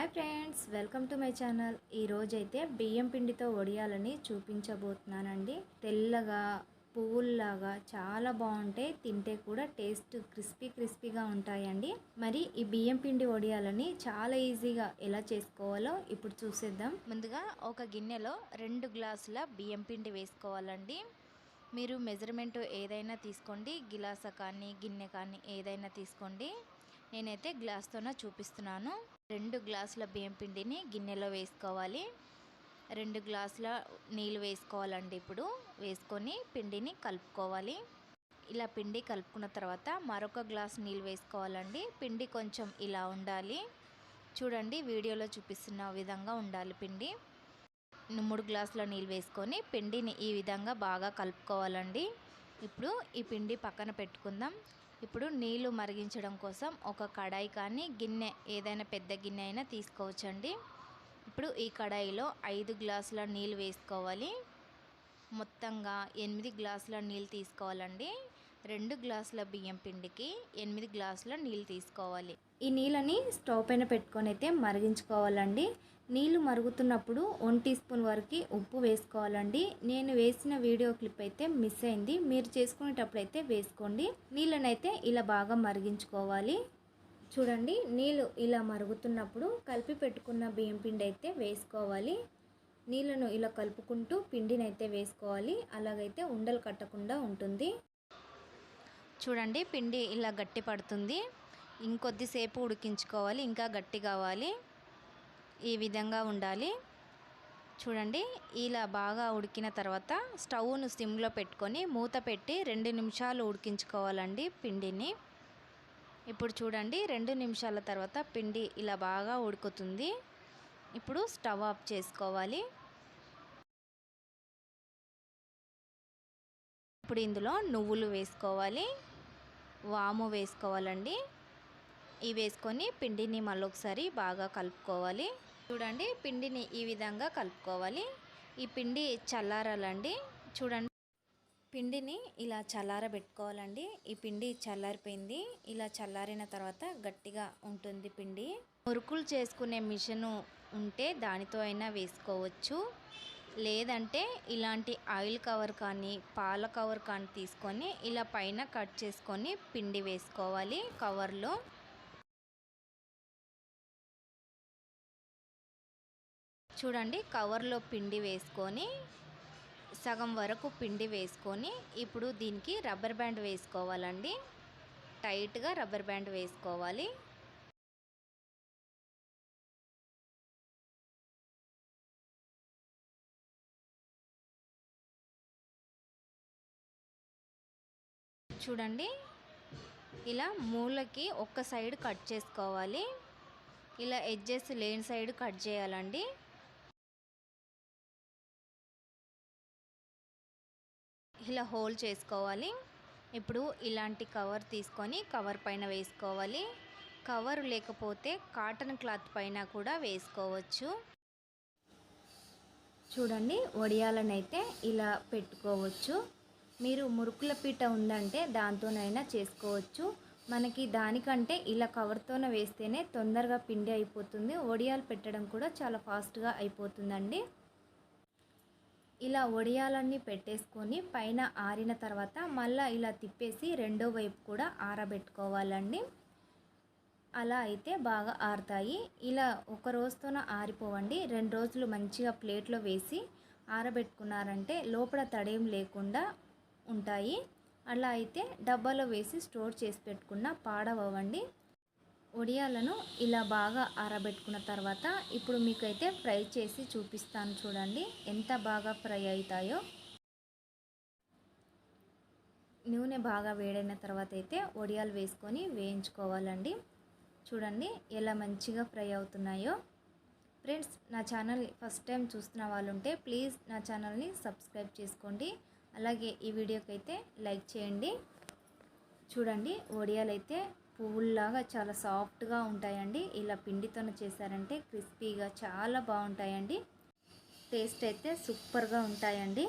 Hi friends, welcome to my channel. ఈరోజైతే బియ్యం పిండితో వడియాలని చూపించబోతున్నానండి. తెల్లగా పువ్వుల్లాగా చాలా బాగుంటాయి, తింటే కూడా టేస్ట్ క్రిస్పీగా ఉంటాయండి. మరి ఈ బియ్యం పిండి వడియాలని చాలా ఈజీగా ఎలా చేసుకోవాలో ఇప్పుడు చూసేద్దాం. ముందుగా ఒక గిన్నెలో 2 గ్లాసుల బియ్యం పిండి వేసుకోవాలండి. మీరు మెజర్మెంట్ ఏదైనా తీసుకోండి, గిలాస కానీ గిన్నె కానీ ఏదైనా తీసుకోండి. నేనైతే గ్లాస్తోనే చూపిస్తున్నాను. 2 గ్లాసుల బియ్యం పిండిని గిన్నెలో వేసుకోవాలి. 2 గ్లాసుల నీళ్ళు వేసుకోవాలండి. ఇప్పుడు వేసుకొని పిండిని కలుపుకోవాలి. ఇలా పిండి కలుపుకున్న తర్వాత మరొక గ్లాసు నీళ్ళు వేసుకోవాలండి. పిండి కొంచెం ఇలా ఉండాలి, చూడండి వీడియోలో చూపిస్తున్న విధంగా ఉండాలి పిండి. 3 గ్లాసుల నీళ్ళు వేసుకొని పిండిని ఈ విధంగా బాగా కలుపుకోవాలండి. ఇప్పుడు ఈ పిండి పక్కన పెట్టుకుందాం. ఇప్పుడు నీళ్లు మరిగించడం కోసం ఒక కడాయి కానీ గిన్నె, ఏదైనా పెద్ద గిన్నె అయినా తీసుకోవచ్చండి. ఇప్పుడు ఈ కడాయిలో 5 గ్లాసుల నీళ్ళు వేసుకోవాలి. మొత్తంగా 8 గ్లాసుల నీళ్ళు తీసుకోవాలండి. 2 గ్లాసుల బియ్యం పిండికి 8 గ్లాసుల నీళ్ళు తీసుకోవాలి. ఈ నీళ్ళని స్టవ్ పైన పెట్టుకొని అయితే మరిగించుకోవాలండి. నీళ్ళు మరుగుతున్నప్పుడు 1 టీ స్పూన్ వరకు ఉప్పు వేసుకోవాలండి. నేను వేసిన వీడియో క్లిప్ అయితే మిస్ అయింది, మీరు చేసుకునేటప్పుడు అయితే వేసుకోండి. నీళ్ళనైతే ఇలా బాగా మరిగించుకోవాలి. చూడండి, నీళ్ళు ఇలా మరుగుతున్నప్పుడు కలిపి పెట్టుకున్న బియ్యం పిండి అయితే వేసుకోవాలి. నీళ్ళను ఇలా కలుపుకుంటూ పిండిని అయితే వేసుకోవాలి, అలాగైతే ఉండలు కట్టకుండా ఉంటుంది. చూడండి, పిండి ఇలా గట్టి పడుతుంది. ఇంకొద్దిసేపు ఉడికించుకోవాలి, ఇంకా గట్టి కావాలి. ఈ విధంగా ఉండాలి. చూడండి, ఇలా బాగా ఉడికిన తర్వాత స్టవ్ను సిమ్లో పెట్టుకొని మూత పెట్టి 2 నిమిషాలు ఉడికించుకోవాలండి పిండిని. ఇప్పుడు చూడండి, 2 నిమిషాల తర్వాత పిండి ఇలా బాగా ఉడుకుతుంది. ఇప్పుడు స్టవ్ ఆఫ్ చేసుకోవాలి. ఇప్పుడు ఇందులో నువ్వులు వేసుకోవాలి, వాము వేసుకోవాలండి. ఇవి వేసుకొని పిండిని మళ్ళొకసారి బాగా కలుపుకోవాలి. చూడండి, పిండిని ఈ విధంగా కలుపుకోవాలి. ఈ పిండి చల్లారాలండి. చూడండి, పిండిని ఇలా చల్లారబెట్టుకోవాలండి. ఈ పిండి చల్లారిపోయింది. ఇలా చల్లారిన తర్వాత గట్టిగా ఉంటుంది పిండి. మురుకులు చేసుకునే మిషను ఉంటే దానితో అయినా వేసుకోవచ్చు, లేదంటే ఇలాంటి ఆయిల్ కవర్ కానీ పాల కవర్ కానీ తీసుకొని ఇలా పైన కట్ చేసుకొని పిండి వేసుకోవాలి కవర్లో. చూడండి, కవర్లో పిండి వేసుకొని సగం వరకు పిండి వేసుకొని ఇప్పుడు దీనికి రబ్బర్ బ్యాండ్ వేసుకోవాలండి. టైట్గా రబ్బర్ బ్యాండ్ వేసుకోవాలి. చూడండి, ఇలా మూలకి ఒక్క సైడ్ కట్ చేసుకోవాలి. ఇలా ఎడ్జెస్ లేని సైడ్ కట్ చేయాలండి. ఇలా హోల్ చేసుకోవాలి. ఇప్పుడు ఇలాంటి కవర్ తీసుకొని కవర్ పైన వేసుకోవాలి. కవర్ లేకపోతే కాటన్ క్లాత్ పైన కూడా వేసుకోవచ్చు. చూడండి, వడియాలనైతే ఇలా పెట్టుకోవచ్చు. మీరు మురుకుల పీట ఉందంటే దాంతోనైనా చేసుకోవచ్చు. మనకి దానికంటే ఇలా కవర్తోనే వేస్తేనే తొందరగా పిండి అయిపోతుంది. వడియాలు పెట్టడం కూడా చాలా ఫాస్ట్గా అయిపోతుందండి. ఇలా వడియాలన్నీ పెట్టేసుకొని పైన ఆరిన తర్వాత మళ్ళీ ఇలా తిప్పేసి రెండో వైపు కూడా ఆరబెట్టుకోవాలండి. అలా అయితే బాగా ఆరుతాయి. ఇలా ఒక రోజుతోనే ఆరిపోవండి. 2 రోజులు మంచిగా ప్లేట్లో వేసి ఆరబెట్టుకున్నారంటే లోపల తడేం లేకుండా ఉంటాయి. అలా అయితే డబ్బాలో వేసి స్టోర్ చేసి పెట్టుకున్న పాడవండి. వడియాలను ఇలా బాగా ఆరబెట్టుకున్న తర్వాత ఇప్పుడు మీకైతే ఫ్రై చేసి చూపిస్తాను. చూడండి ఎంత బాగా ఫ్రై అవుతాయో. నూనె బాగా వేడైన తర్వాత అయితే వడియాలు వేసుకొని వేయించుకోవాలండి. చూడండి ఎలా మంచిగా ఫ్రై అవుతున్నాయో. ఫ్రెండ్స్, నా ఛానల్ ఫస్ట్ టైం చూస్తున్న వాళ్ళు ఉంటే ప్లీజ్ నా ఛానల్ని సబ్స్క్రైబ్ చేసుకోండి. అలాగే ఈ వీడియోకి అయితే లైక్ చేయండి. చూడండి, వడియాలు అయితే పువ్వుల్లాగా చాలా సాఫ్ట్గా ఉంటాయండి. ఇలా పిండితోనే చేశారంటే క్రిస్పీగా చాలా బాగుంటాయండి. టేస్ట్ అయితే సూపర్గా ఉంటాయండి.